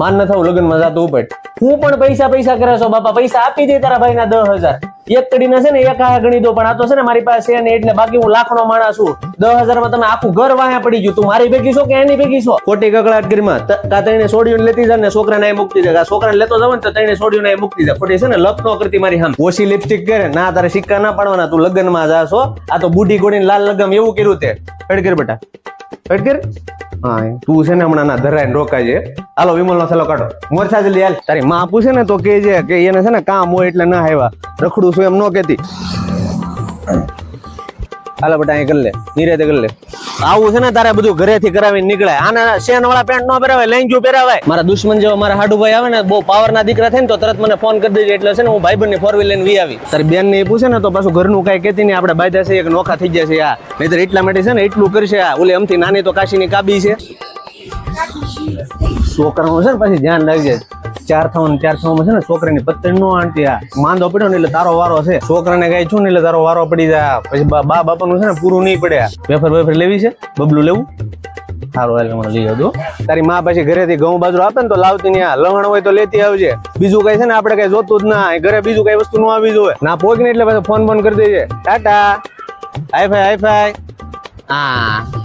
માન ન થવું લગ્ન માં જાતો ઉપેટ હું પણ પૈસા કરે છો બાપા પૈસા આપી દે તારા ભાઈ ના 10,000 એક કડીને છે ને એક આ ગણી દો પણ આ તો છે ને મારી પાસે છે ને એટલે બાકી હું લાખનો માણસ છું 10,000 માં તમે આખું ઘર વાહે પડી ગયું તું મારી ભેગી છો કે એની ભેગી છો ખોટી કકડાટ કરીમાં કા તઈને છોડીને લેતી જા ને છોકરાને મૂકતી જા છોકરાને લેતો જાવ ને તો તઈને છોડીને મૂકતી જા ખોટી છે ને લપ નો કરતી મારી હામ ઓછી લિપસ્ટિક કરે ના તારે સિક્કા ના પાડવાના તું લગ્ન માં જાશો આ તો બુઢી ગોડીને લાલ લગામ એવું કર્યું તે પેડ કર બેટા પેડ કર હા તું છે ને હમણાં ના ધરાઈને રોકાય છે હાલો વિમલ નો થેલો કાઢો મોરછા જલ્દી હાલ તારી માં પૂછે ને તો કે છે કે એને છે ને કામ હોય એટલે ના આવ્યા રખડું છું એમ નો કેતી હાલો બેટા અહીં કરી લે નીરે કરી લે આવું છે ને તારે બધું ઘરેથી કરાવીને નીકળે આના શેન વાળા પેન્ટ નો પહેરાવાય લેંગુ પહેરાવાય મારા દુશ્મન જેવા મારા હાડુભાઈ આવે ને બહુ પાવર ના દીકરા થાય ને તો તરત મને ફોન કરી દેજે એટલે છે ને હું ભાઈબંધ ની 4 વ્હીલ લઈને વી આવી તારી બેન ને પૂછે ને તો પાછું ઘરનું કઈ કેતી નહીં આપણે બાયદા છે એક નોખા થઈ જશે આ નહીતર એટલા માટે છે ને એટલું કરશે આ ઓલે અમથી નાની તો કાશી ની કાબી છે છોકરાનું છે ને પછી ધ્યાન રાખજે ચાર થવામાં છે ને છોકરાની પત્ની નો આંટી આ માંદો પડ્યો ને એટલે તારો વારો છે છોકરાને કઈ છું ને એટલે તારો વારો પડી જાય પછી બા બાપાનું છે ને પૂરું નહીં પડે વેફર લેવી છે બબલું લેવું સારું એટલે મને લઈ આવજો તારી માં પછી ઘરેથી ઘઉં બાજુ આપે ને તો લાવતી ને લવણ હોય તો લેતી આવજે બીજું કઈ છે ને આપડે કઈ જોતું જ ના ઘરે બીજું કઈ વસ્તુ નો આવી જોઈએ ના પોગ ને એટલે પછી ફોન કરી દેજે ટાટા હાઈ ફાઈ હા